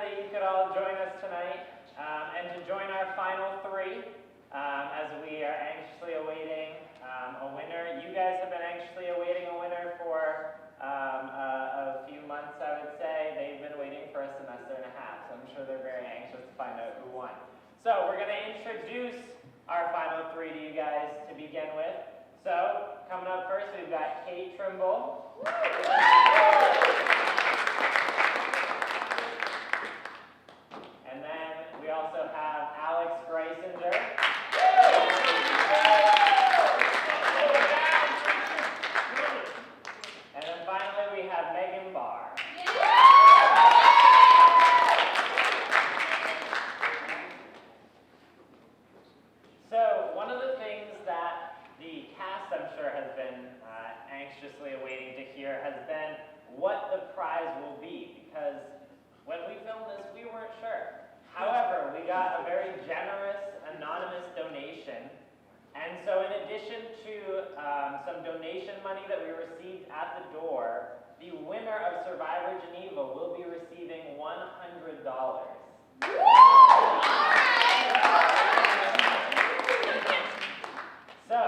that you could all join us tonight and to join our final three as we are anxiously awaiting a winner. You guys have been anxiously awaiting a winner for a few months, I would say. They've been waiting for a semester and a half, so I'm sure they're very anxious to find out who won. So we're going to introduce our final three to you guys to begin with. So coming up first, we've got Kate Trimble. And then we also have Alex Greisinger. And then finally we have Megan Barr. So one of the things that the cast, I'm sure, has been anxiously awaiting to hear has been what the prize will be, because when we filmed this, we weren't sure. However, we got a very generous anonymous donation, and so in addition to some donation money that we received at the door, the winner of Survivor Geneva will be receiving $100. So,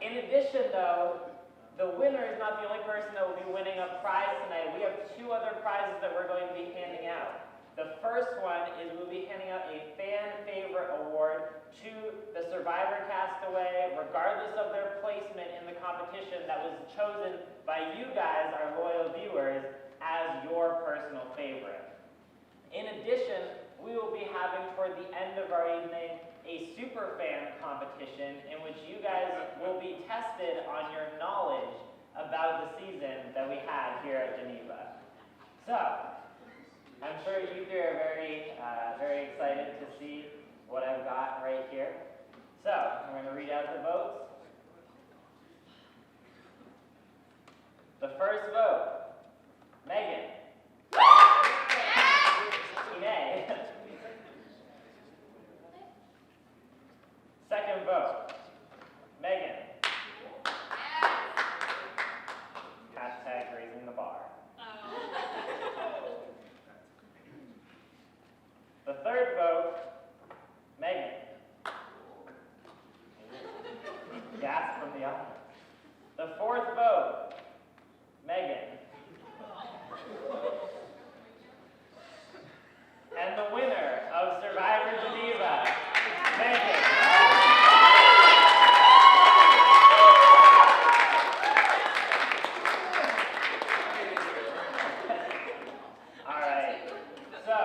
in addition though, the winner is not the only person that will be winning a prize tonight. We have two other prizes that we're going to be handing out. The first one is we'll be handing out a fan favorite award to the Survivor castaway, regardless of their placement in the competition, that was chosen by you guys, our loyal viewers, as your personal favorite. In addition, we will be having toward the end of our evening a super fan competition in which you guys will be tested on your knowledge about the season that we had here at Geneva. So, I'm sure you three are very excited to see what I've got right here. So, I'm going to read out the votes. The first vote, Megan. Nay. Second vote, Megan. Hashtag raising the bar. The third vote, Megan. Gasp from the audience. The fourth vote, Megan. And the winner of Survivor Geneva, Megan. All right. So,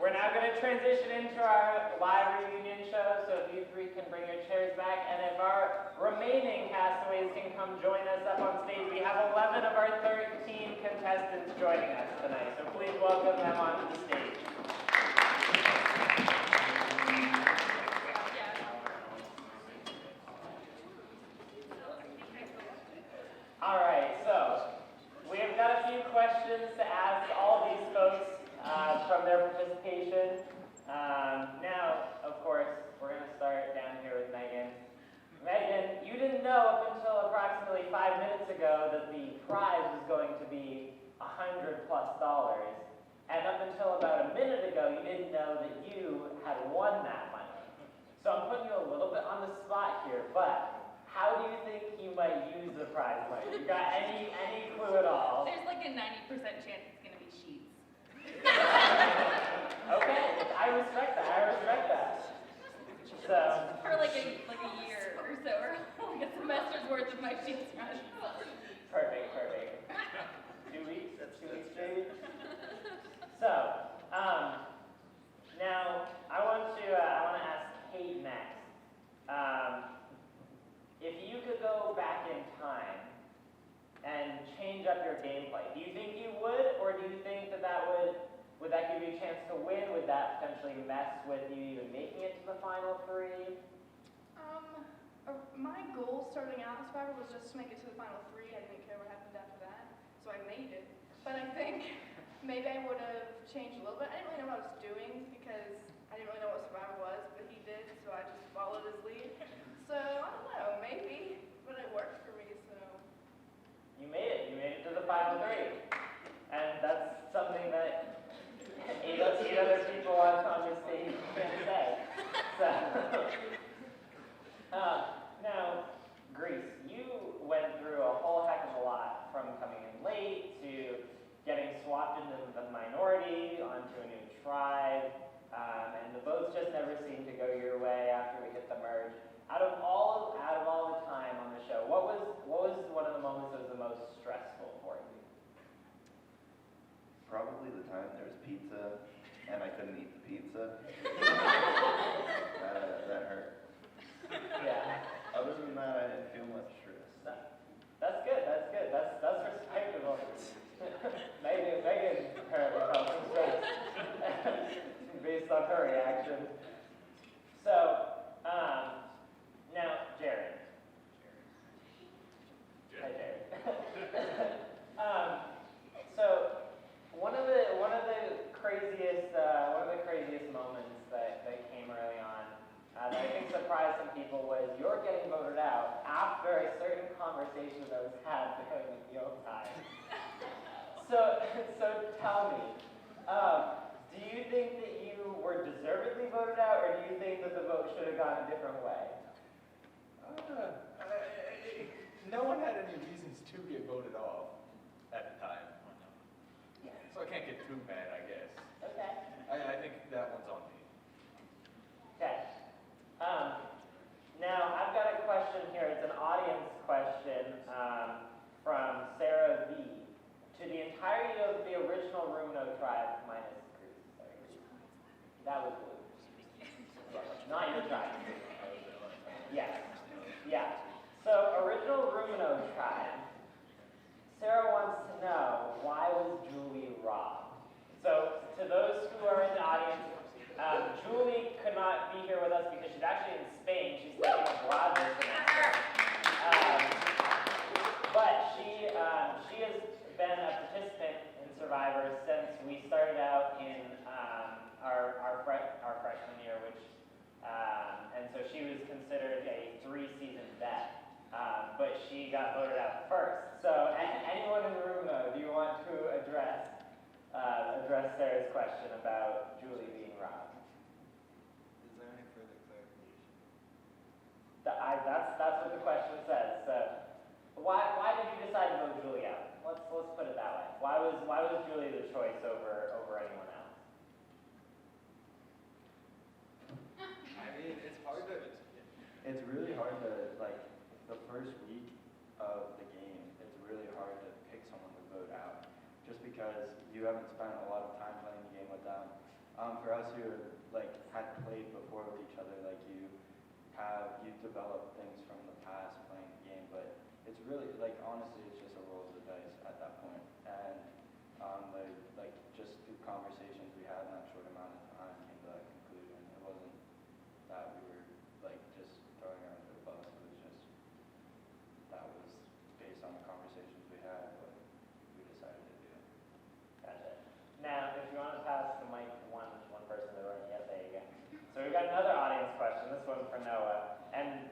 we're now going to transition into our live reunion show, so if you three can bring your chairs back, and if our remaining castaways can come join us up on stage. We have 11 of our 13 contestants joining us tonight, so please welcome them onto the stage. All right, so we have got a few questions to ask all these folks from their participation. Now, of course, we're going to start down here with Megan. Megan, you didn't know up until approximately 5 minutes ago that the prize was going to be $100+. And up until about a minute ago, you didn't know that you had won that money. So I'm putting you a little bit on the spot here, but how do you think you might use the prize money? You got any clue at all? There's like a 90% chance it's going to be sheets. Okay, I respect that. So For like a year or so, or like a semester's worth of my sheets run. Perfect. 2 weeks? That's 2 weeks straight? So, now I want to ask Kate next. If you could go back in time and change up your gameplay, do you think you would, or do you think that would that give you a chance to win? Would that potentially mess with you even making it to the final three? My goal starting out in Spire was just to make it to the final three. I didn't care what happened after that, so I made it. But I think maybe I would have changed a little bit. I didn't really know what I was doing because I didn't really know what Survivor was, but he did, so I just followed his lead. So, I don't know, maybe, but it worked for me, so. You made it to the final three. And that's something that eight other people most stressful for you? Probably the time there was pizza and I couldn't eat the pizza. That hurt. Yeah. Other than that, I didn't feel much stress. That's good. That's good. That's respectable. Megan apparently felt some stress based on her reaction. So, now Jared. Hi, Jared. So one of the craziest moments that came early on that I think surprised some people was you're getting voted out after a certain conversation that was had during the meal time. So tell me, do you think that you were deservedly voted out, or do you think that the vote should have gone a different way? No one had any reasons to get voted off at the time. So I can't get too mad, I guess. Okay. I think that one's on me. Okay. Now, I've got a question here. It's an audience question from Sarah V. To the entirety of the original Rumno tribe, minus Greece. Sorry. That was blue. Not your tribe. Yes. Yeah. So, original Rumno tribe. Sarah wants to know, why was Julie robbed? So, to those who are in the audience, Julie could not be here with us because she's actually in Spain. She's taking abroad this semester. But she has been a participant in Survivor since we started out in our freshman year, and so she was considered a 3-season vet. But she got voted out first. So anyone in the room, though, do you want to address Sarah's question about Julie being robbed? Is there any further clarification? That's what the question says. So why did you decide to vote Julie out? Let's put it that way. Why was Julie the choice over anyone else? I mean, it's hard to. It's really hard to, like, the first week of the game, it's really hard to pick someone to vote out, just because you haven't spent a lot of time playing the game with them. For us who had played before with each other, like you've developed things from the past playing the game, but it's really, honestly, it's just a roll of the dice at that point. And just the conversations we had in that short amount of time came to that conclusion. It wasn't that we were just throwing her under the bus. It was just that was based on the conversations we had, what we decided to do. Gotcha. Now, if you want to pass the mic to one person to run, yeah, there you go. So we've got another audience question. This one's for Noah, and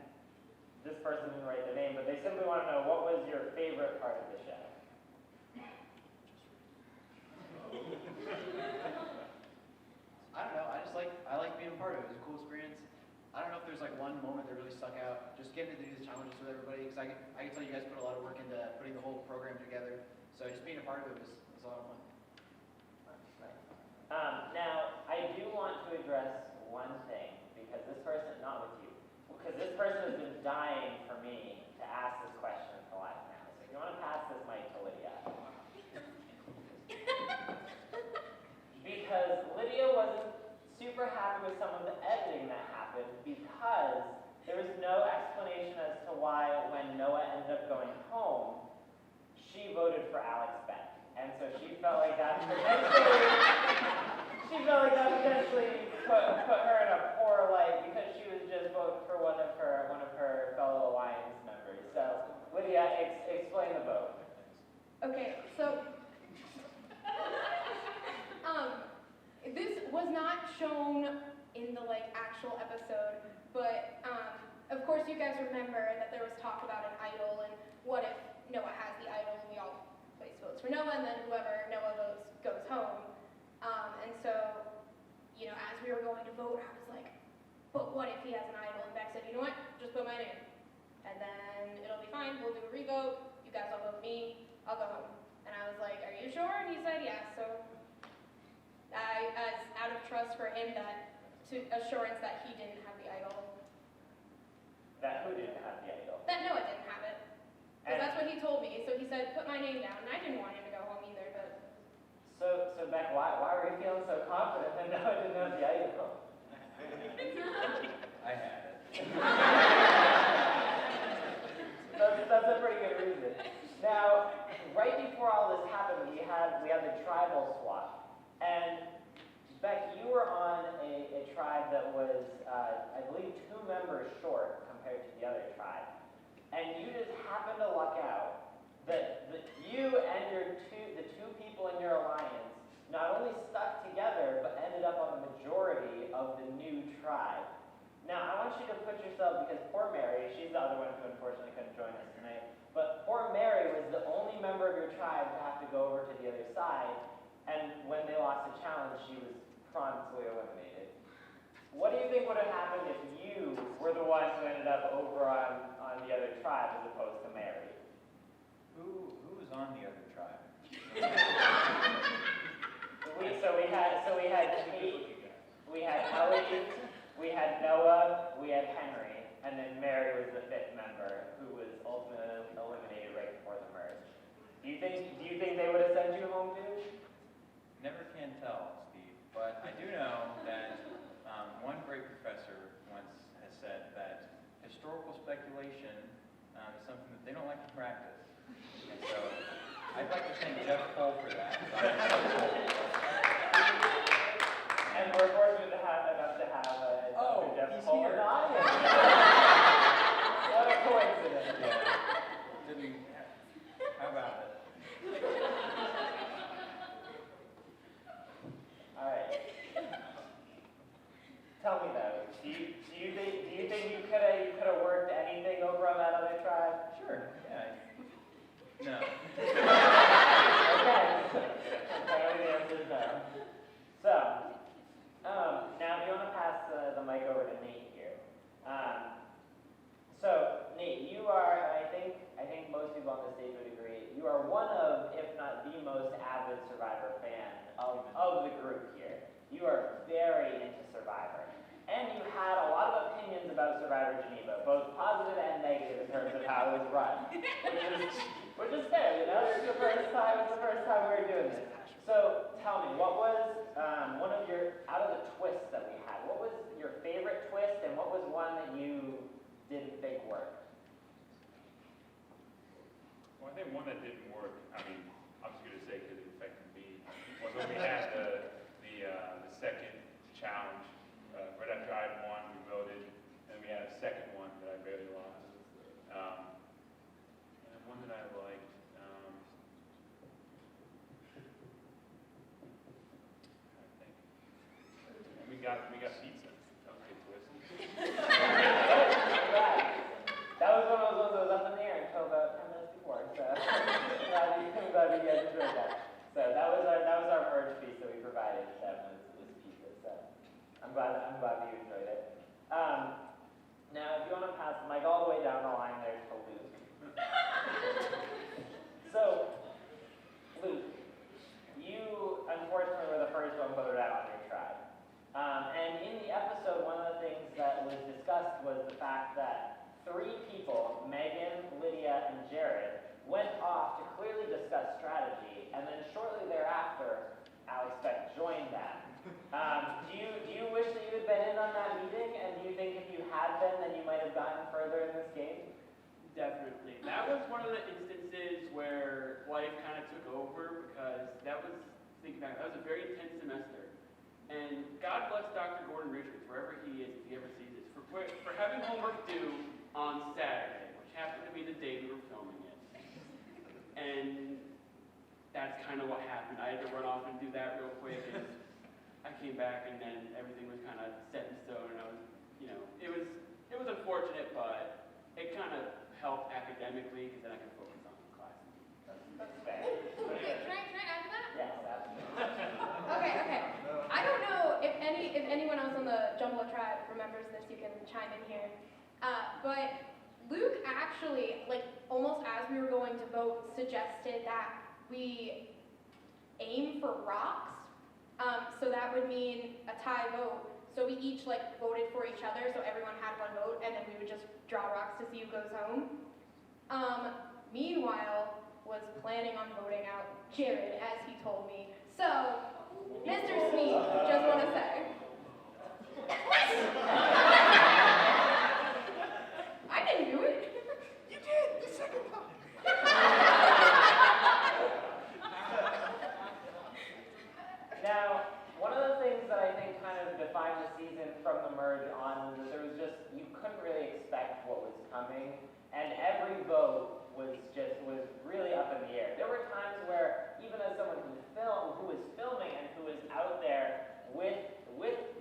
this person didn't write their name, but they simply want to know, what was your favorite part of the show? I don't know. I like being a part of it. It was a cool experience. I don't know if there's one moment that really stuck out. Just getting to do these challenges with everybody, because I can tell you guys put a lot of work into putting the whole program together. So just being a part of it was a lot of fun. Now, I do want to address one thing, because this person, not with you, because this person has been dying for me to ask this question for life now. So if you want to pass this mic to Lydia. Because Lydia wasn't super happy with some of the editing that happened, because there was no explanation as to why, when Noah ended up going home, she voted for Alex Beck. And so she felt like that potentially put her in a poor light, because she was just voting for one of her fellow Alliance members. So Lydia, explain the vote. Okay, so this was not shown in the actual episode, but of course you guys remember that there was talk about an idol, and what if Noah has the idol and we all place votes for Noah, and then whoever Noah votes goes home. And so, as we were going to vote, I was like, but what if he has an idol? And Beck said, you know what, just put my name. And then it'll be fine, we'll do a revote, you guys all vote me, I'll go home. And I was like, are you sure? And he said, yes. So as out of trust for him, to assurance that he didn't have the idol. That who didn't have the idol? That Noah didn't have it. Because that's what he told me. So he said, put my name down. And I didn't want him to go home either, but... So Beck, why were you feeling so confident that no one didn't have the item? I had it. That's a pretty good reason. Now, right before all this happened, we had the tribal swap. And Beck, you were on a tribe that was, I believe, 2 members short compared to the other tribe. And you just happened to luck out that you and the two people in your alliance not only stuck together, but ended up on the majority of the new tribe. Now, I want you to put yourself, because poor Mary, she's the other one who unfortunately couldn't join us tonight, but poor Mary was the only member of your tribe to have to go over to the other side, and when they lost the challenge, she was promptly eliminated. What do you think would have happened if you were the one who ended up over on the other tribe as opposed to Mary? Who was on the other tribe? We had Kate, we had Ellie, we had Noah, we had Henry, and then Mary was the 5th member who was ultimately eliminated right before the merge. Do you think they would have sent you home too? Never can tell, Steve, but I do know that one great professor once has said that historical speculation is something that they don't like to practice. And so I'd like to thank Jeff Cole for that. And we're fortunate to have Dr. Jeff he's Cole here. in the audience. What a coincidence. Yeah. How about it? All right. Tell me though, do you think you could have worked anything over on that other tribe? Sure. Yeah. No. Okay. Apparently the answer is no. So, now if you want to pass the mic over to Nate here. So Nate, you are, and I think most people on the stage would agree, you are one of, if not the most avid Survivor fan of the group here. You are very into Survivor. And you had a lot of opinions about Survivor Geneva, both positive and negative in terms of how it was run. Which is fair, you know, it's the first time we were doing this. So tell me, what was one of your, out of the twists that we had, what was your favorite twist and what was one that you didn't think worked? Well, I think one that didn't work, I mean, I'm just going to say because it affected me, was when we had the second challenge. Right after I had won, we voted, and we had a second one that I barely lost. And one that I liked, I think, and we got pizza. That was a good twist. That was one of those ones that was up in the air until about 10 minutes before. So I'm glad you guys enjoyed that. So that was our merge piece that we provided. That was pizza. So I'm glad that you enjoyed it. Now, if you want to pass the mic all the way down the line there to Luke. So, Luke, you unfortunately were the first one voted out on your tribe. And in the episode, one of the things that was discussed was the fact that 3 people, Megan, Lydia, and Jared, went off to clearly discuss strategy, and then shortly thereafter, Alex Beck joined them. Do you wish that you had been in on that meeting, and do you think if you had been, then you might have gotten further in this game? Definitely. That was one of the instances where life kind of took over because that was, thinking back, that was a very intense semester. And God bless Dr. Gordon Richards, wherever he is, if he ever sees this, for having homework due on Saturday, which happened to be the day we were filming it. And that's kind of what happened. I had to run off and do that real quick. And I came back and then everything was kind of set in stone, and I was, you know, it was unfortunate, but it kind of helped academically because then I could focus on classes. That's fair. Okay, can I add to that? Yes, absolutely. Okay. I don't know if anyone else on the Jumbo tribe remembers this, you can chime in here. But Luke actually, like, almost as we were going to vote, suggested that we aim for rocks. So that would mean a tie vote. So we each, like, voted for each other, so everyone had one vote, and then we would just draw rocks to see who goes home. Meanwhile, was planning on voting out Jared, as he told me. So, Mr. Sneak, just want to say. I didn't do it. You did the second time. Now, one of the things that I think kind of defined the season from the merge on was that there was just, you couldn't really expect what was coming, and every vote was really up in the air. There were times where, even as someone who was filming and who was out there with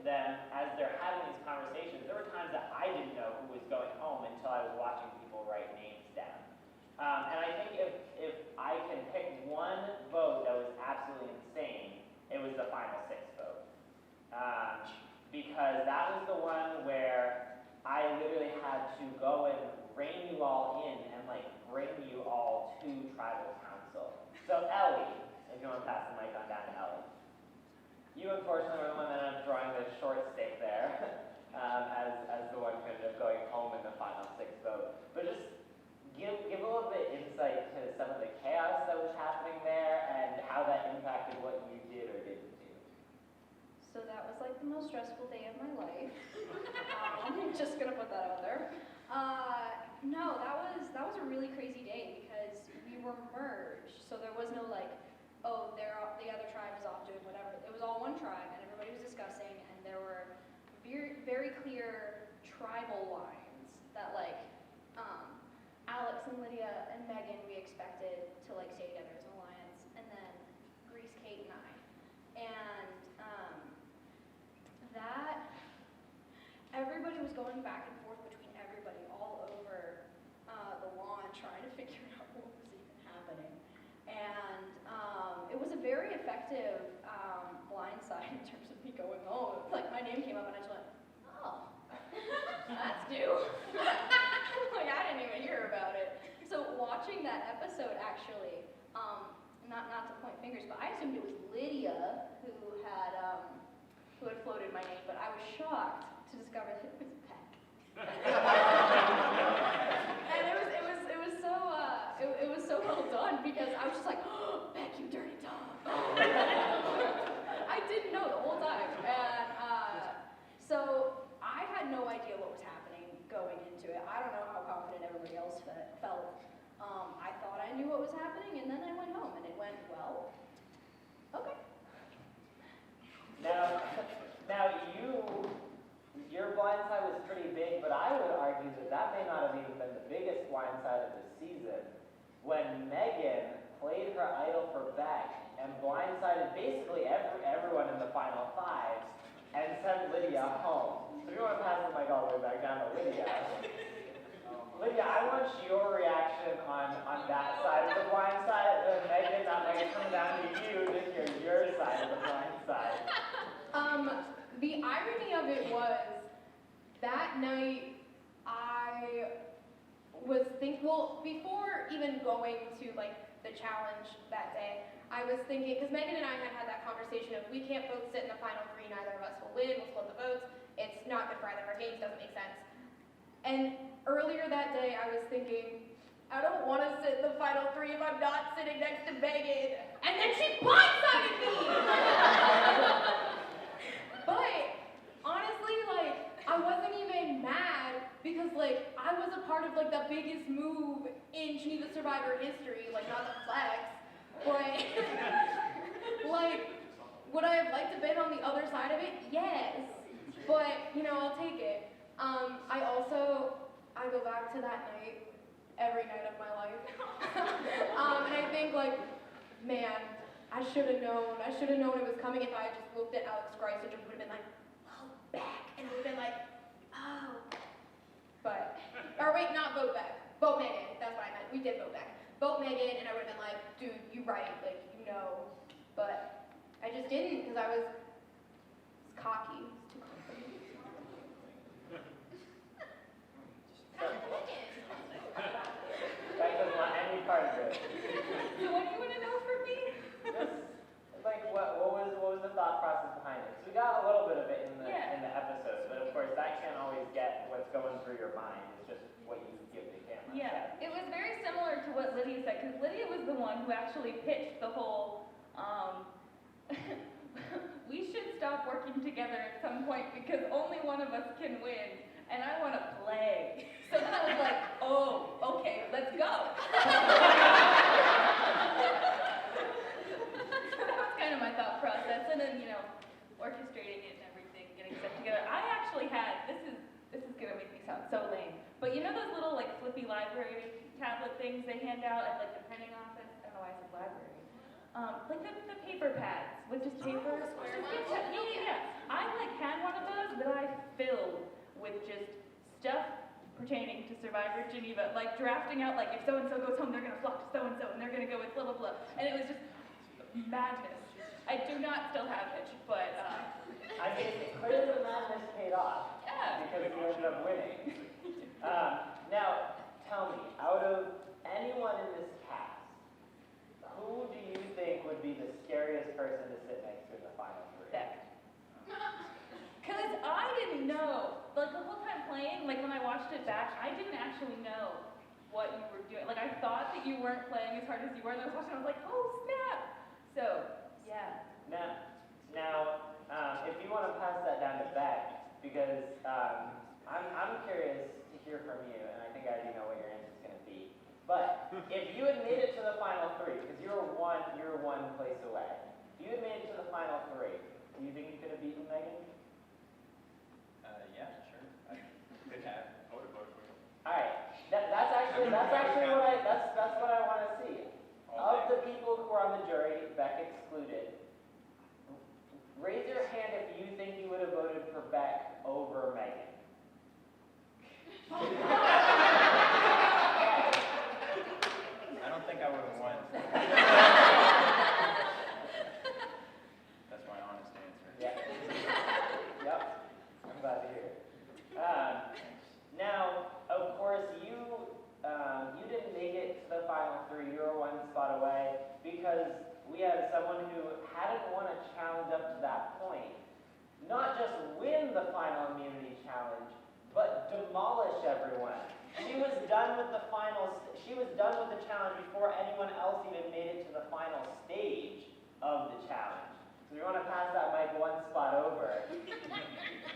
them as they're having these conversations, there were times that I didn't know who was going home until I was watching people write names down. And I think if I can pick one vote that was absolutely insane, it was the final 6 vote. Because that was the one where I literally had to go and rein you all in and like bring you all to tribal council. So Ellie, if you want to pass the mic on down to Ellie. You unfortunately were the one that ended up drawing the short stick there, as the one who ended up going home in the final 6 vote. But just give a little bit insight to some of the chaos that was happening there and how that impacted what you did or didn't do. So that was like the most stressful day of my life. I'm just gonna put that out there. No, that was a really crazy day because we were merged. So there was no like, oh, the other tribe is off doing whatever. It was all one tribe, and everybody was discussing, and there were very, very clear tribal lines that like Alex and Lydia and Megan we expected to like stay together as an alliance, and then Grease, Kate, and I. And that everybody was going back and forth between everybody all over the lawn trying to figure out what was even happening. And it was a very effective blindside in terms of me going home. Like my name came up and I just went, oh, that's new. Like I didn't even hear about it. So watching that episode actually, not to point fingers, but I assumed it was Lydia who had floated my name, but I was shocked to discover that it was Peck. And it was so well done because I was just like, oh, Peck, you dirty dog. I didn't know the whole time. And so I had no idea what was happening going into it. I don't know how confident everybody else felt. I thought I knew what was happening, and then I went home, and it went, well, okay. Now your blindside was pretty big, but I would argue that may not have even been the biggest blindside of the season. When Megan played her idol for Beck and blindsided basically everyone in the final 5 and sent Lydia home. So if you want to pass the mic all the way back down to Lydia. Lydia, I want your reaction on that side of the blindside. Megan, that might come down to you to hear your side of the blindside. The irony of it was, that night, I was well, before even going to like the challenge that day, I was thinking, because Megan and I had that conversation of, we can't both sit in the final 3, neither of us will win, we'll split the votes, it's not good for either of our teams, doesn't make sense. And earlier that day, I was thinking, I don't want to sit in the final 3 if I'm not sitting next to Megan. And then she blindsided me! But honestly, like, I wasn't even mad because, like, I was a part of, like, the biggest move in Geneva Survivor history. Like, not the flex, but, like, would I have liked to been on the other side of it? Yes. But, you know, I'll take it. I go back to that night every night of my life. And I think, like, man, I should have known it was coming if I had just looked at Alex Grice and would have been like, oh, Beck, and would have been like, oh. But, or wait, not vote Beck, vote Megan, that's what I meant, we did vote Beck. Vote Megan, and I would have been like, dude, you right, like, you know. But I just didn't, because I was cocky. That doesn't want any part of it. So what do you want to know from me? Just like what was the thought process behind it? So we got a little bit of it in the episode, but of course that can't always get what's going through your mind. It's just what you give the camera. Yeah, it was very similar to what Lydia said, because Lydia was the one who actually pitched the whole, we should stop working together at some point because only one of us can win, and I want to play. So then I was like, oh, okay, let's go. So that was kind of my thought process, and then, orchestrating it and everything, getting stuff together. I actually had, this is gonna make me sound so lame, but you know those little flippy library tablet things they hand out at the printing office? I don't know why I said library. The paper pads with just paper. Yeah. I had one of those that I filled with just stuff pertaining to Survivor Geneva, drafting out if so-and-so goes home, they're gonna flock to so-and-so, and they're gonna go with blah, blah, blah. And it was just madness. I do not still have it, but, Clearly the madness paid off. yeah. Because you ended up winning. Now, tell me, out of anyone in this cast, who do you think would be the scariest person to sit next to in the final three? Beck. Because I didn't know, the whole time playing, when I watched it back, I didn't actually know what you were doing. I thought that you weren't playing as hard as you were, and I was watching, I was like, oh, snap. So, yeah. Now, if you want to pass that down to Beck, because I'm curious to hear from you, and I think I already know what your answer is going to be. But if you had made it to the final three, because you're one place away, if you had made it to the final three, do you think you could have beaten Megan? Yeah, sure. I could have. I would have voted for you. All right, that's actually what I want to see. Of the people who are on the jury, Beck excluded, raise your hand if you think you would have voted for Beck over Megan. I don't think I would have won. That's my honest answer. Yeah. Yep. I'm glad to hear it. Now, of course, you didn't make it to the final three. You were one spot away because we had someone who hadn't won a challenge up to that point. Not just win the final immunity challenge, but demolish everyone. She was done with the challenge before anyone else even made it to the final stage of the challenge. So we want to pass that mic one spot over.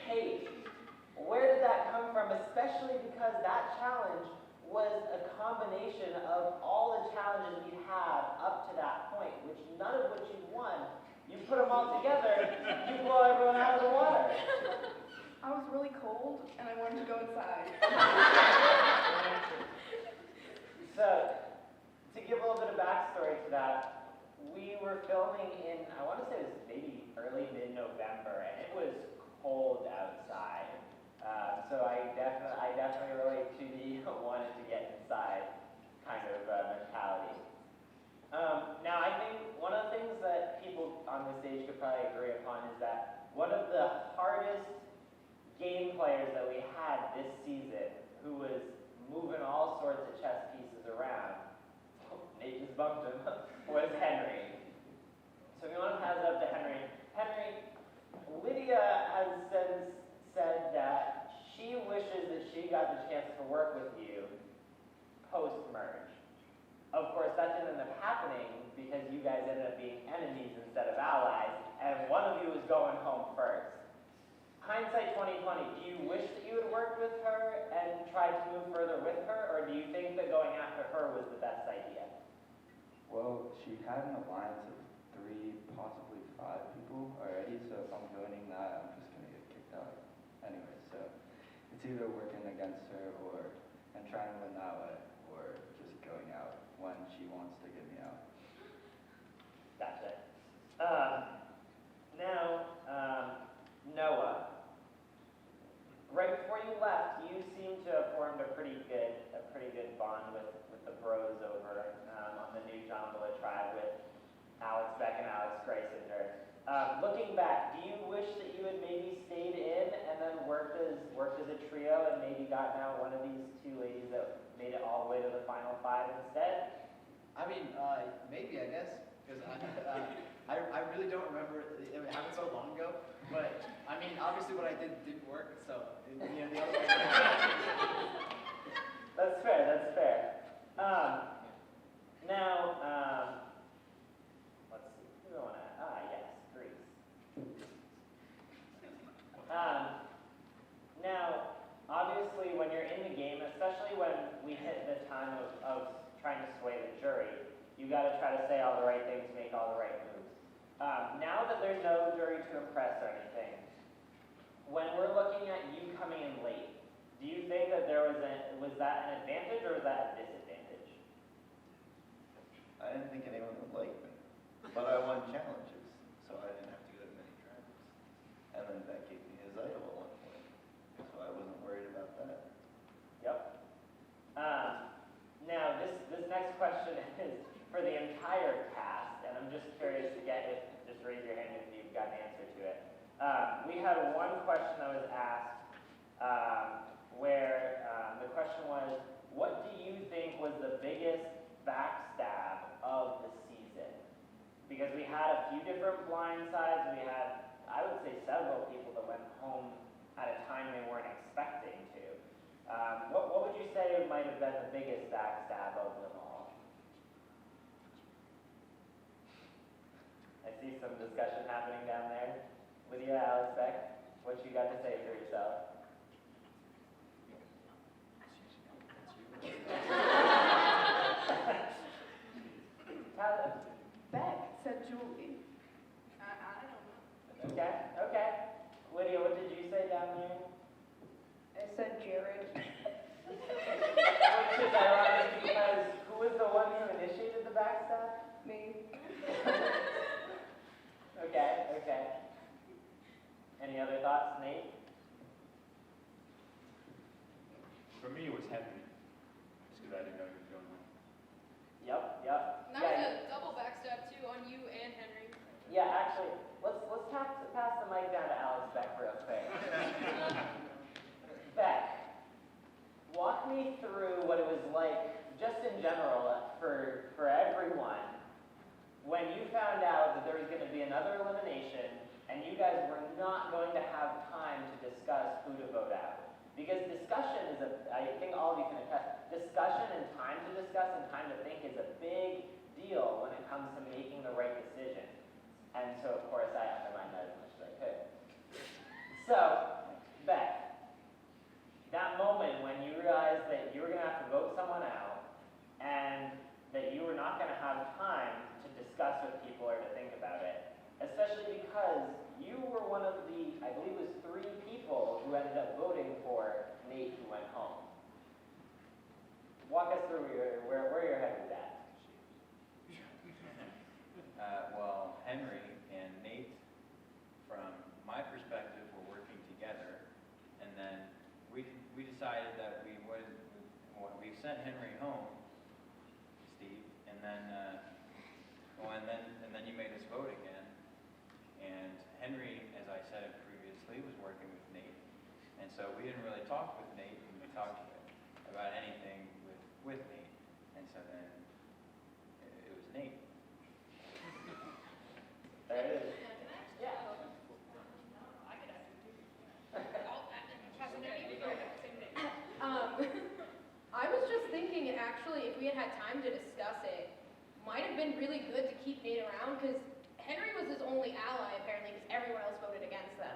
Kate, where did that come from? Especially because that challenge was a combination of all the challenges we had up to that point, none of which you won. You put them all together, you blow everyone out of the water. I was really cold and I wanted to go inside. So, to give a little bit of backstory to that, we were filming in, I want to say it was maybe early mid-November, and it was cold outside. So I definitely relate to the wanted to get inside kind of mentality. Now I think one of the things that people on this stage could probably agree upon is that one of the hardest game players that we had this season, who was moving all sorts of chess pieces around, Nate just bumped him, was Henry. So we want to pass it up to Henry. Henry, Lydia has since said that she wishes that she got the chance to work with you post-merge. Of course, that didn't end up happening because you guys ended up being enemies instead of allies, and one of you was going home first. Hindsight 2020, do you wish that you had worked with her and tried to move further with her, or do you think that going after her was the best idea? Well, she had an alliance of 3, possibly 5 people already, so if I'm joining that, I'm just going to get kicked out anyway. So it's either working against her and trying to win that way, or just going out when she wants to get me out. Gotcha. Noah, right before you left, you seem to have formed a pretty good bond with the bros over on the new Jambalaya tribe with Alex Beck and Alex Greisinger. Looking back, do you wish that you had maybe stayed in and then worked as a trio and maybe gotten out one of these two ladies that made it all the way to the final 5 instead? I mean, maybe, I guess, because I really don't remember, it happened so long ago, but, I mean, obviously what I did didn't work, so, the other way. That's fair. we hit the time of trying to sway the jury. You got to try to say all the right things, make all the right moves. Now that there's no jury to impress or anything, when we're looking at you coming in late, do you think that was that an advantage or was that a disadvantage? I didn't think anyone would like me, but I won challenges, so I didn't have to go to many tribes. And then that gave me his idol at one point, so I wasn't worried about that. Yep. Now, this next question is for the entire cast, and I'm just curious to get if, just raise your hand if you've got an answer to it. We had one question that was asked where the question was, what do you think was the biggest backstab of the season? Because we had a few different blindsides, we had, I would say, several people that went home at a time they weren't expecting to. What would you say might have been the biggest backstab of them all? I see some discussion happening down there. Lydia, Alex, Beck, what you got to say for yourself? Beck said Julie. I don't know. Okay. Lydia, what did you say down there? I said Jared. Which is ironic because who was the one who initiated the backstab? Me. Okay. Any other thoughts, Nate? For me, it was Henry, just because I didn't know he was going on. Yep. And that was a double backstab too on you and Henry. Yeah, actually, let's pass the mic down to Alex Beck real quick. Beck, walk me through what it was like, just in general, for everyone, when you found out that there was going to be another elimination, and you guys were not going to have time to discuss who to vote out. Because discussion is I think all of you can attest, discussion and time to discuss and time to think is a big deal when it comes to making the right decision. And so, of course, I undermined that as much as I could. So, Beck, that moment when you realized that you were going to have to vote someone out and that you were not going to have time to discuss with people or to think about it, especially because you were one of the, I believe it was 3 people who ended up voting for Nate who went home. Walk us through where your head was at. Well, Henry and Nate, from my perspective, were working together, and then we decided that we sent Henry home, Steve, and then you made us vote again. And Henry, as I said previously, was working with Nate, and so we didn't really talk with Nate when we talked about anything with Nate, and so then it was Nate. There it is. Yeah. I was just thinking, actually, if we had had time to discuss it, might have been really good to keep Nate around, because Henry was his only ally, apparently, because everyone else voted against them.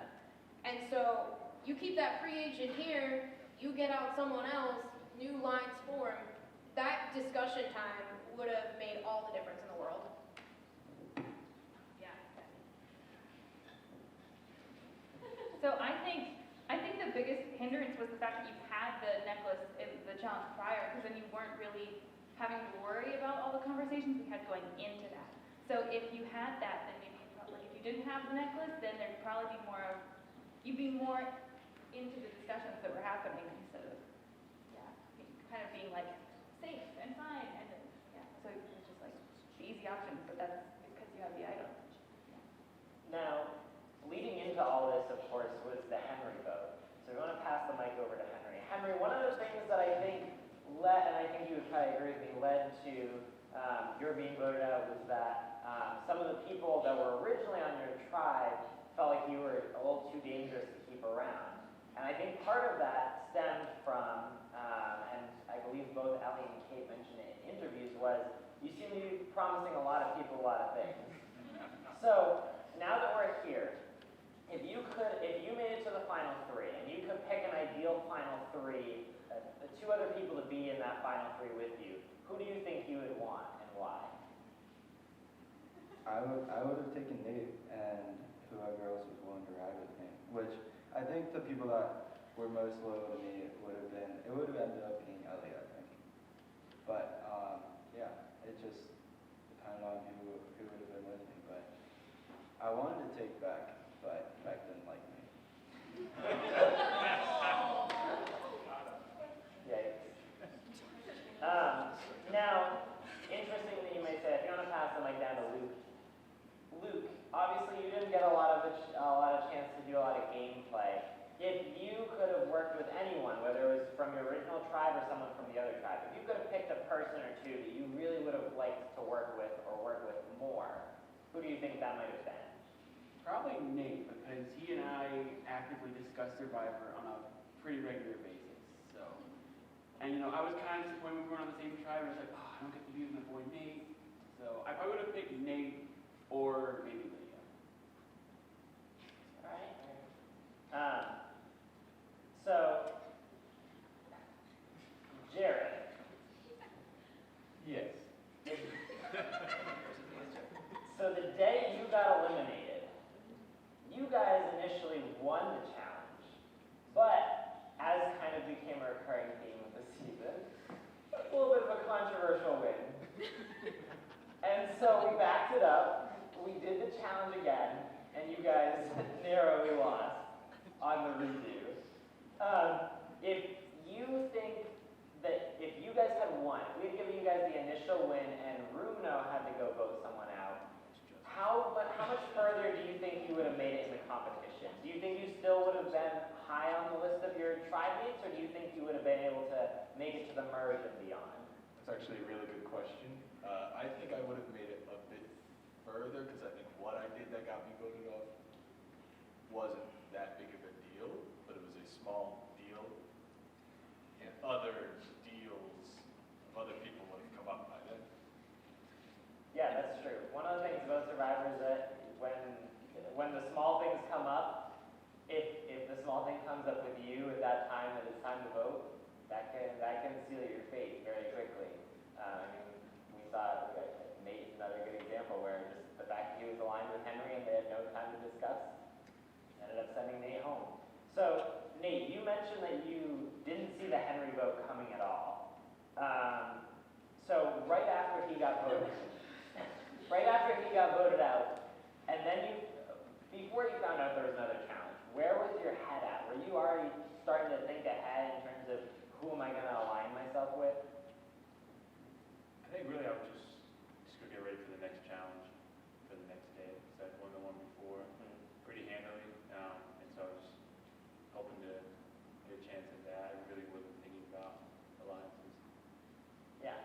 And so, you keep that free agent here, you get out someone else, new lines form, that discussion time would have made all the difference in the world. Yeah. So I think the biggest hindrance was the fact that you had the necklace in the challenge prior, because then you weren't really having to worry about all the conversations we had going into that. So if you had that, then maybe if you didn't have the necklace, then there'd probably be you'd be more into the discussions that were happening instead of, kind of being like safe and fine, and then, so it was just like the easy option, but that's because you have the item. Now, leading into all this, of course, was the Henry vote. So we want to pass the mic over to Henry. Henry, one of the things that I think led, and I think you would probably agree with me, led to your being voted out was that some of the people that were originally on your tribe felt like you were a little too dangerous to keep around. And I think part of that stemmed from, and I believe both Ellie and Kate mentioned it in interviews, was you seem to be promising a lot of people a lot of things. So now that we're here, if you made it to the final 3, and you could pick an ideal final 3, the 2 other other people to be in that final three with you, who do you think you would want and why? I would have taken Nate and whoever else was willing to ride with me, which I think the people that were most loyal to me it would have ended up being Ellie, I think. But yeah, it just depended on who would have been with me. But I wanted to take Beck, but Beck didn't like me. Yikes. Now, interestingly, you may say, if you want to pass the mic down to Luke. Luke, obviously you didn't get a lot of chance to do a lot of gameplay. If you could have worked with anyone, whether it was from your original tribe or someone from the other tribe, if you could have picked a person or two that you really would have liked to work with or work with more, who do you think that might have been? Probably Nate, because he and I actively discuss Survivor on a pretty regular basis. So, and I was kind of disappointed we weren't on the same tribe. I was like, oh, I don't get to be with my boy Nate. So I probably would have picked Nate or maybe Lydia. All right. So, Jared. Yes. So the day you got eliminated, you guys initially won the challenge, but as kind of became a recurring theme of the season, a little bit of a controversial win. And so we backed it up, we did the challenge again, and you guys narrowly lost on the redo. If you think that if you guys had won, we had given you guys the initial win and Rumno had to go vote someone out, how much further do you think you would have made it in the competition? Do you think you still would have been high on the list of your tribe mates, or do you think you would have been able to make it to the merge and beyond? That's actually a really good question. I think I would have made it a bit further because I think what I did that got me voted off wasn't that big of a deal, but it was a small deal. And other deals of other people would have come up by then. Yeah, that's true. One of the things about Survivor is that when the small things come up, if the small thing comes up with you at that time that it's time to vote, that can seal your fate very quickly. I mean, we saw Nate's another good example where just the fact that he was aligned with Henry and they had no time to discuss ended up sending Nate home. So, Nate, you mentioned that you didn't see the Henry vote coming at all. So right after he got voted out, and then before you found out there was another challenge, where was your head at? Were you already starting to think ahead in terms of who am I going to align myself with? I think really I was just going to get ready for the next challenge for the next day. Because I'd won the one before pretty handily, and so I was hoping to get a chance at that. I really wasn't thinking about alliances. Yeah.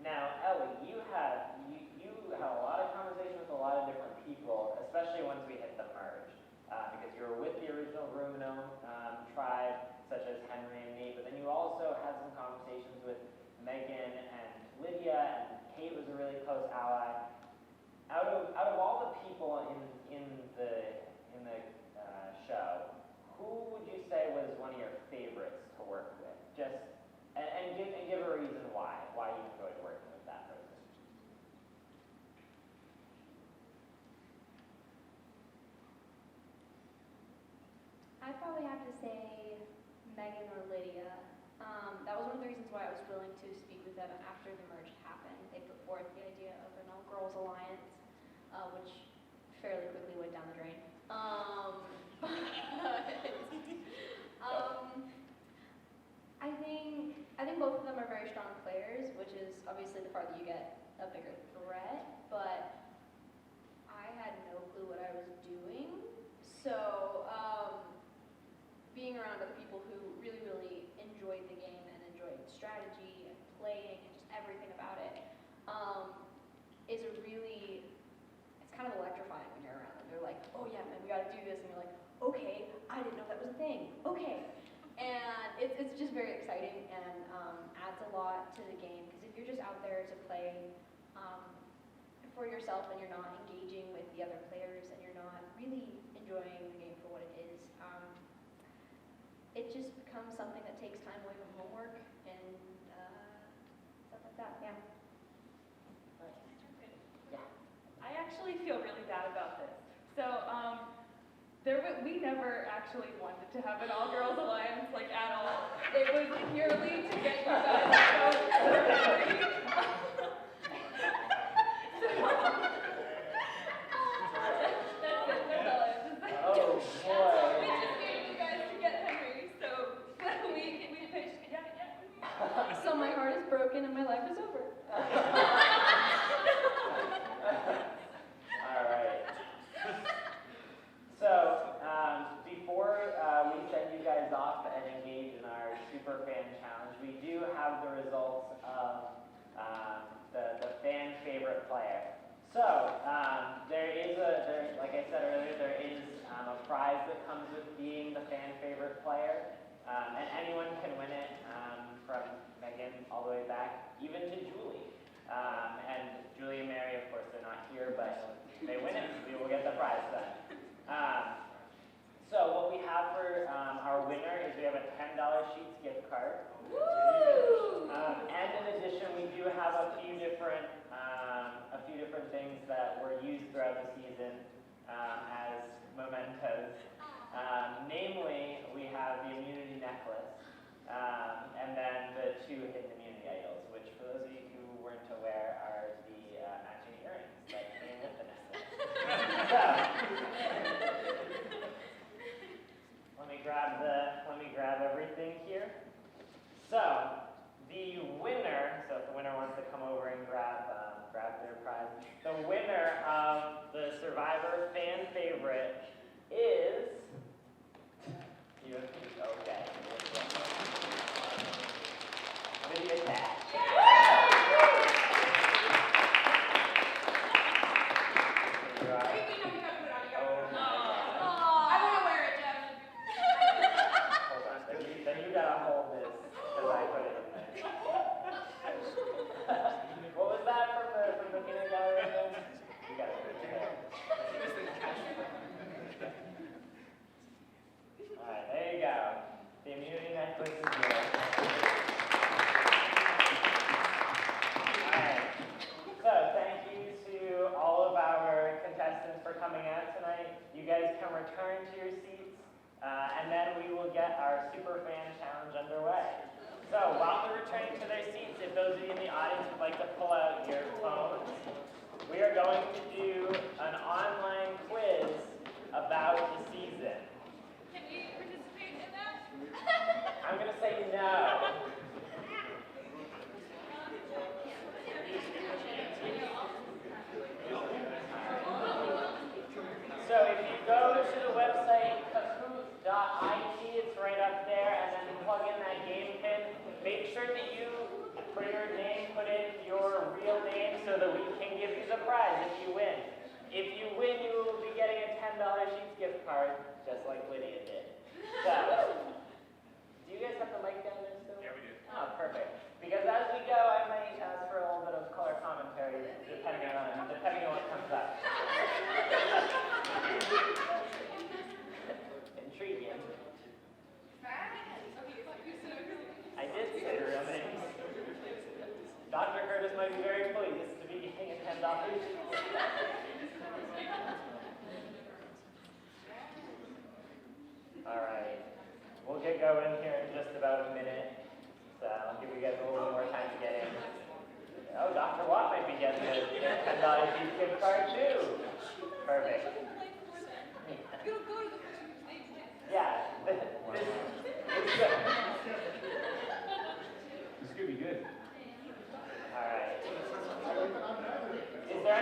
Now, Ellie, you had a lot of conversation with a lot of different people, especially once we hit the merge, because you were with the original Rumino tribe, such as Henry and Nate, but then you also had some conversations with Megan and Lydia, and Kate was a really close ally. Out of all the people in the show, who would you say was one of your favorites to work with? And give a reason why you enjoyed working with that person. I'd probably have to say Megan or Lydia. That was one of the reasons why I was willing to speak with them after the merge happened. They put forth the idea of an all-girls alliance, which fairly quickly went down the drain. I think both of them are very strong players, which is obviously the farther you get, a bigger threat, but I had no clue what I was doing. So, being around other people who really, really enjoyed the game and enjoyed strategy and playing and just everything about it, it's kind of electrifying when you're around them. They're like, oh yeah, man, we gotta do this, and you're like, okay, I didn't know that was a thing, okay. And it's just very exciting and adds a lot to the game, because if you're just out there to play for yourself and you're not engaging with the other players and you're not really enjoying the game for what it is, it just becomes something that takes time away from homework like that, yeah. I actually feel really bad about this. So, we never actually wanted to have an all-girls alliance, like, at all. It was purely to get you guys to go to Oh, boy. we just needed you guys to get Henry, so we pitched, yeah. So my heart is broken and my life is over. All right. So, before we send you guys off and engage in our super fan challenge, we do have the results of the fan favorite player. So, like I said earlier, there is a prize that comes with being the fan favorite player, and anyone can win it, from Megan all the way back, even to Julie. And Julie and Mary, of course, they're not here, but they win it, we will get the prize then. So what we have for our winner is we have a $10 Sheets gift card. Woo! And in addition, we do have a few different things that were used throughout the season as mementos. Namely, we have the immunity necklace, and then the 2 hidden immunity idols, which for those of you who weren't aware are the matching earrings that came with the necklace. So, let me grab everything here. So, the winner, so if the winner wants to come over and grab their prize, the winner of the Survivor fan favorite is, okay, Lydia Cat. Then you gotta hold this, because I put it in there. What was that from the peanut gallery again? You gotta put it in there. Alright, there you go. The immunity necklace is yours. Alright, so thank you to all of our contestants for coming out tonight. You guys can return to your seats. And then we will get our super fan challenge underway. So while they're returning to their seats, if those of you in the audience would like to pull out your phones, we are going to do an online quiz about the season. Can we participate in that? I'm going to say no. So if you go to the website kahoot.it, it's right up there, and then plug in that game pin. Make sure that you, for your name, put in your real name so that we can give you the prize if you win. If you win, you will be getting a $10 Sheets gift card, just like Lydia did. So, do you guys have the mic down there still? Yeah, we do. Oh, perfect. Because as we go, I might ask for a little bit of color commentary, depending on what comes up. Intriguing. I did say real names. Dr. Curtis might be very pleased to be getting a $10. All right. We'll get going here in just about a minute. So I'll give you guys a little more time to get in. Oh, Dr. Watt might be getting a $10 Sheets gift card too. Perfect. Yeah. This This could be good. all right. Is there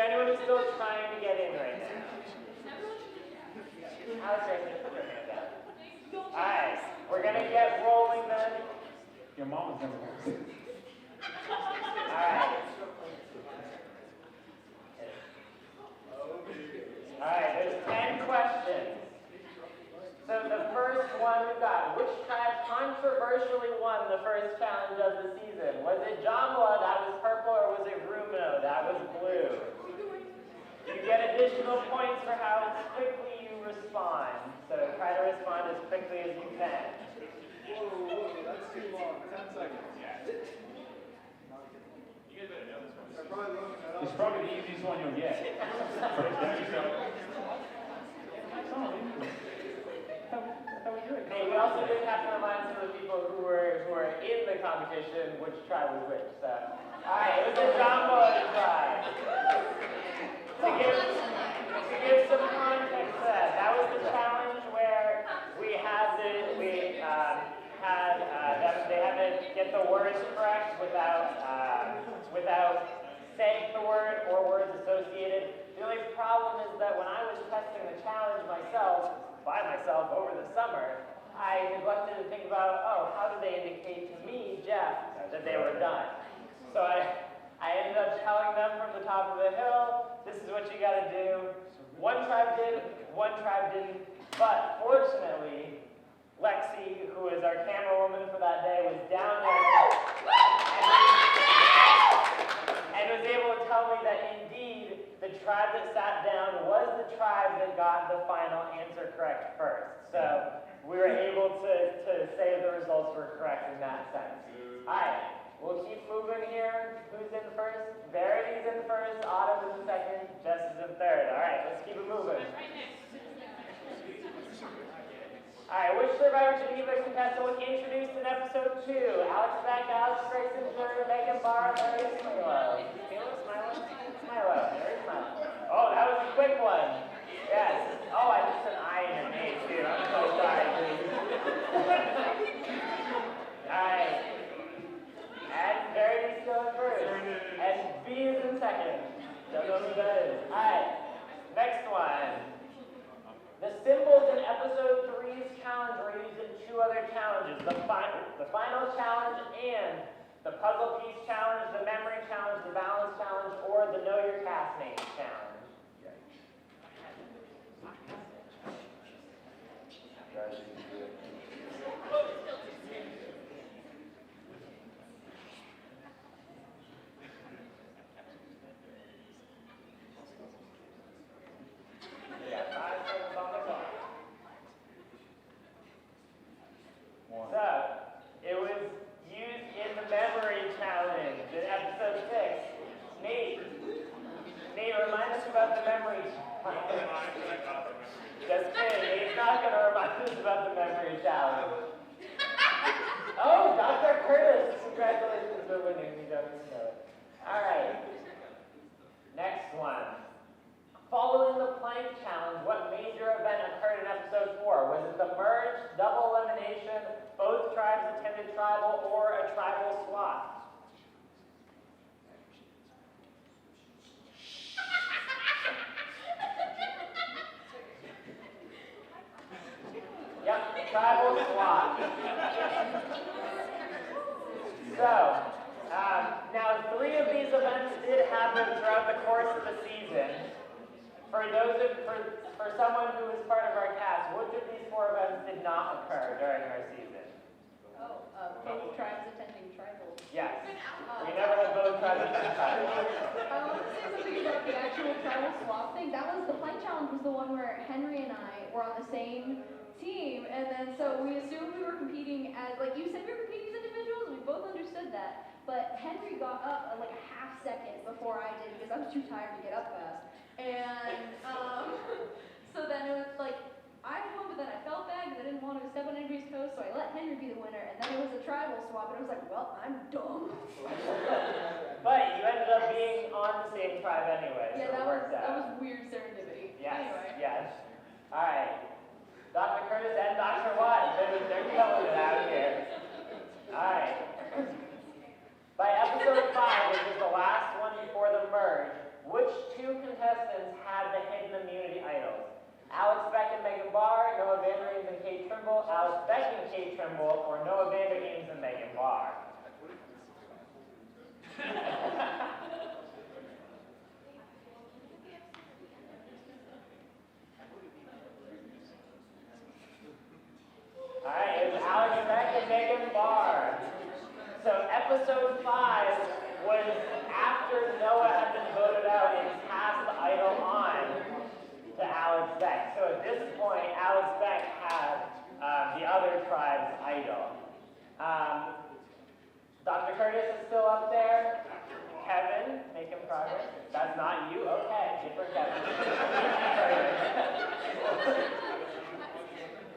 anyone who's still trying to get in right now? Alexis, put your hand down. All right. We're gonna get rolling then. Your mom was never going. All right. All right, there's 10 questions. So the first one we've got, which tribe controversially won the first challenge of the season? Was it Jamala, that was purple, or was it Rumino, that was blue? You get additional points for how quickly you respond. So try to respond as quickly as you can. Whoa, that's too long. 10 seconds. It's probably the easiest one you'll get. Hey, we also did have to remind some of the people who were in the competition which tribe was which. So, all right, it was the Jumbo tribe. To give some context to that, that was the challenge where we had them, they had to get the words correct without saying the word or words associated. The only problem is that when I was testing the challenge by myself over the summer, I neglected to think about, how do they indicate to me, Jeff, that they were done? So I ended up telling them from the top of the hill, this is what you gotta do. One tribe did, one tribe didn't, but fortunately, Lexi, who is our camera woman for that day, was down there and was able to tell me that indeed the tribe that sat down was the tribe that got the final answer correct first. So we were able to say the results were correct in that sense. All right, we'll keep moving here. Who's in first? Verity's in first, Autumn is in second, Jess is in third. All right, let's keep it moving. All right, which survivor Geneva contestant was introduced in episode 2? Alex Beck, Alex Grayson, Megan Barr, Mary Smilo. Mary Smilo. Oh, that was a quick one. Yes. Oh, I missed an I in your name, too. I'm so sorry, dude. All right. And Verity's still in first. And B is in second. Don't know who that is. All right. Next one. The symbols in episode 3's challenge were used in 2 other challenges, the final challenge and the puzzle piece challenge, the memory challenge, the balance challenge, or the know your cast names challenge. So, it was used in the memory challenge in episode 6. Nate, remind us about the memory challenge. Just kidding, Nate's not going to remind us about the memory challenge. Oh, Dr. Curtis, congratulations for winning. You don't even know it. All right, next one. Following the plank challenge, what major event occurred in episode 4? Was it the merge, double elimination, both tribes attended tribal, or a tribal swap? Yep, tribal swap. So, now 3 of these events did happen throughout the course of the season. For someone who is part of our cast, which of these 4 events did not occur during our season? Both tribes attending tribal. Yes. We never had both tribes attending tribal. I want to say something about the actual tribal swap thing. That was the plank challenge was the one where Henry and I were on the same team, and then so we assumed we were competing as, like you said, we were competing as individuals. We both understood that, but Henry got up like a half second before I did because I was too tired to get up fast. And so then it was like, I won, but then I felt bad because I didn't want to step on anybody's toes, so I let Henry be the winner, and then it was a tribal swap, and I was like, well, I'm dumb. But you ended up being on the same tribe anyway, Yeah, so it worked that out. was weird serendipity. Yes, Anyway. yes. All right. Dr. Curtis and Dr. Watt, they're killing it out here. All right. By episode 5, which was the last one before the merge, which 2 contestants had the hidden immunity idols? Alex Beck and Megan Barr, Noah Vandergames and Kate Trimble, Alex Beck and Kate Trimble, or Noah Vandergames and Megan Barr? All right, it was Alex Beck and Megan Barr. So episode 5 was after Noah had been voted out and passed the idol on to Alex Beck. So at this point, Alex Beck had the other tribe's idol. Dr. Curtis is still up there. Kevin making progress? That's not you? Okay, good for Kevin.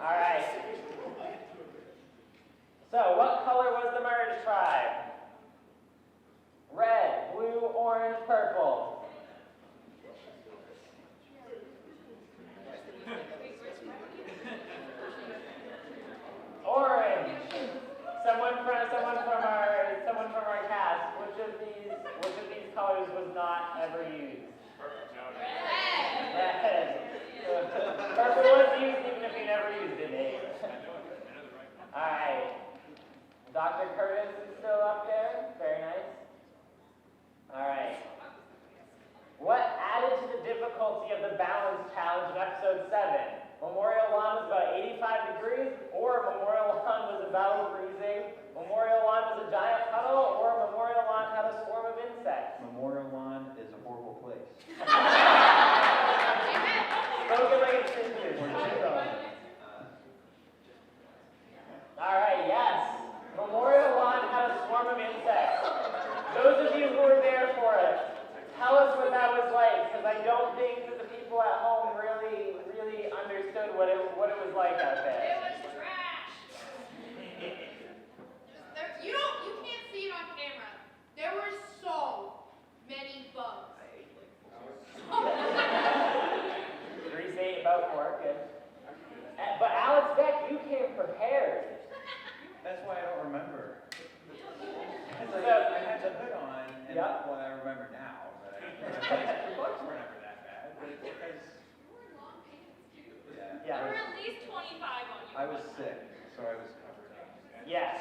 All right. So, what color was the merge tribe? Red, blue, orange, purple. Orange. Someone from our cast. Which of these colors was not ever used? Red. Purple was used even if you never used it, Nate. All right. Dr. Curtis is still up there. Very nice. All right. What added to the difficulty of the balance challenge in episode 7? Memorial Lawn was about 85 degrees, or Memorial Lawn was a battle freezing, Memorial Lawn was a giant puddle, or Memorial Lawn had a swarm of insects. Memorial Lawn is a horrible place. Spoken like it's true. All right, yes. Memorial Lawn had a swarm of insects. Those of you who were there for it, tell us what that was like, because I don't think that the people at home really understood what it was like out there. It was trash. You can't see it on camera. There were so many bugs. 3 say about 4, good. But Alex Beck, you came prepared. That's why I don't remember. It's like, So, I had the hood on, and yep. well, I remember now, but the bugs were never that bad. But it's because, Yeah. There were at least 25 on you. I was sick, so I was covered up. Yes.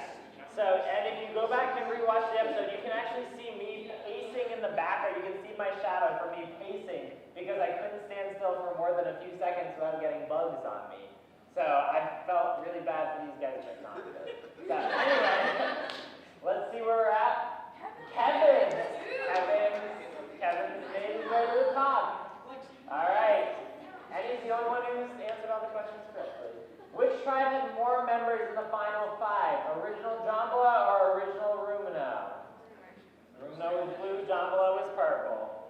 So, and if you go back and rewatch the episode, you can actually see me pacing in the back, or you can see my shadow from me pacing, because I couldn't stand still for more than a few seconds without getting bugs on me. So I felt really bad for these guys, but not good. So anyway, let's see where we're at. Kevin's name is right to the top. All right. And he's the only one who's answered all the questions correctly. Which tribe had more members in the final 5? Original Jambala or original Rumino? Rumino was blue, Jambala was purple.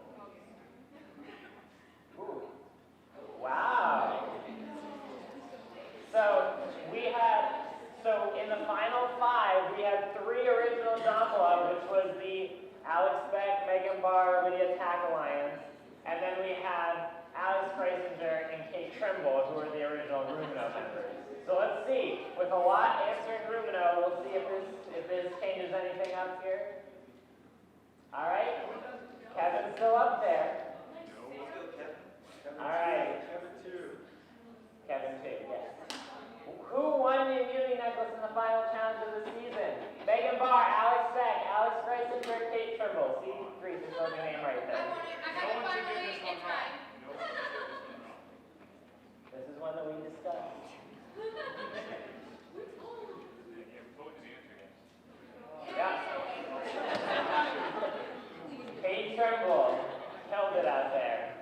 Ooh. Wow. So in the final 5, we had 3 original Jambala, which was the Alex Beck, Megan Barr, Lydia Tack Alliance. And then we had Alex Freisinger and Kate Trimble, who were the original Rumino members. So let's see. With a lot answering Rumino, we'll see if this changes anything up here. All right. Kevin's still up there. All right. Kevin 2, yes. Who won the immunity necklace in the final challenge of the season? Megan Barr, Alex Beck, Alex Freisinger, Kate Trimble. See, Greece is spelling your name right I there. won it. I got it finally in time. This is one that we discussed. Yeah. Kate Trimble killed it out there.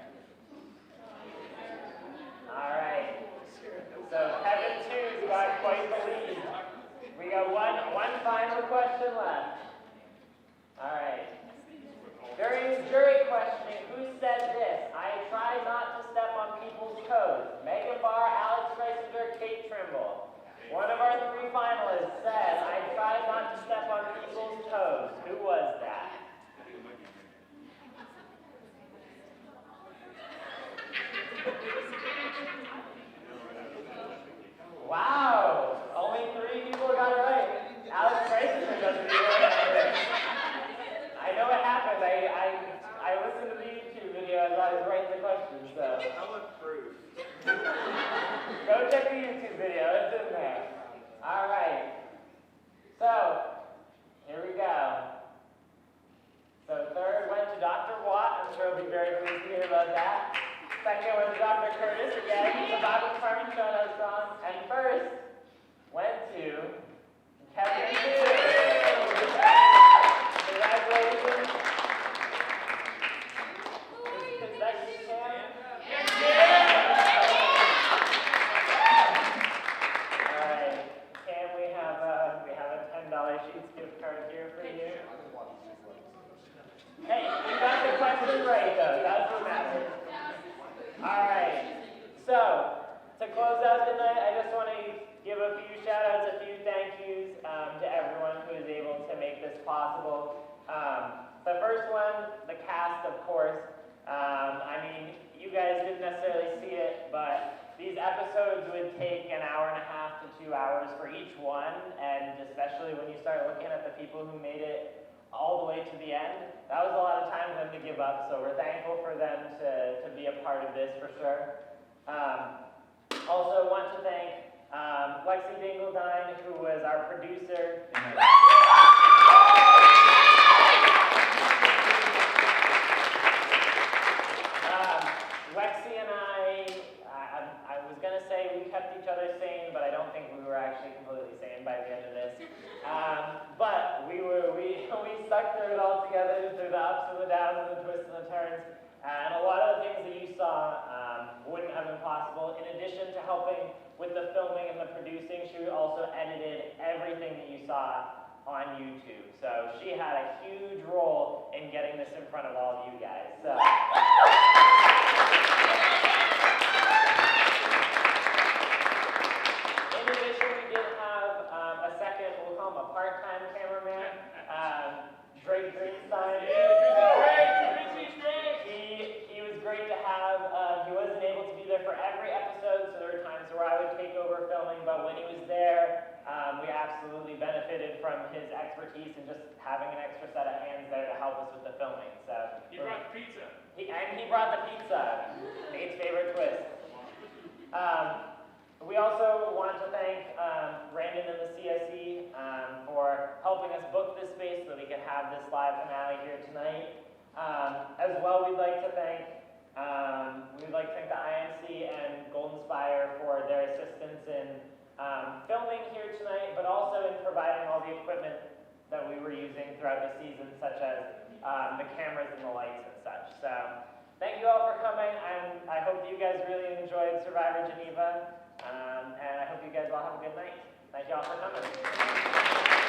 All right. So Kevin 2's got quite the lead. We got one final question left. All right. During jury questioning, who said this? I try not to step on people's toes. Megan Barr, Alex Freisinger, Kate Trimble. One of our 3 finalists said, I try not to step on people's toes. Who was that? Wow, only 3 people got it right. Alex Freisinger doesn't do it. I know what happened. I listened to the YouTube video as I was writing the questions, so. I want proof. Go check the YouTube video, it's in there. All right. So, here we go. So 3rd went to Dr. Watt. I'm sure he'll be very pleased to hear about that. 2nd went to Dr. Curtis again. The Bible department showed us on. And 1st went to Kevin 2. Congratulations. Is that you, Cam? All right, Cam, we have a $10 Sheets gift card here for you. Hey, you got the to close out the night, I just want to give a few shout outs, a few thank yous to everyone who is able to make this possible. The first one, the cast, of course. I mean, you guys didn't necessarily see it, but these episodes would take an hour and a half to 2 hours for each one, and especially when you start looking at the people who made it all the way to the end, that was a lot of time for them to give up, so we're thankful for them to be a part of this for sure. Also want to thank Lexi Dingledine, who was our producer. Lexi and I was going to say we kept each other sane, but I don't think we were actually completely sane by the end of this. But we stuck through it all together, through the ups and the downs and the twists and the turns. And a lot of the things that you saw wouldn't have been possible. In addition to helping with the filming and the producing, she also edited everything that you saw on YouTube. So she had a huge role in getting this in front of all of you guys. So. In addition, we did have a second, we'll call him a part-time cameraman, Drake Greenstein. He was great to have. He wasn't able to be there for every episode, so there were times where I would take over filming, but when he was there, we absolutely benefited from his expertise and just having an extra set of hands there to help us with the filming. So He brought pizza. He brought the pizza, Nate's favorite twist. We also want to thank Brandon and the CSE for helping us book this space so that we could have this live finale here tonight. As well, we'd like to thank the IMC and Golden Spire for their assistance in filming here tonight, but also in providing all the equipment that we were using throughout the season, such as the cameras and the lights and such. So thank you all for coming. I hope you guys really enjoyed Survivor Geneva, and I hope you guys all have a good night. Thank you all for coming.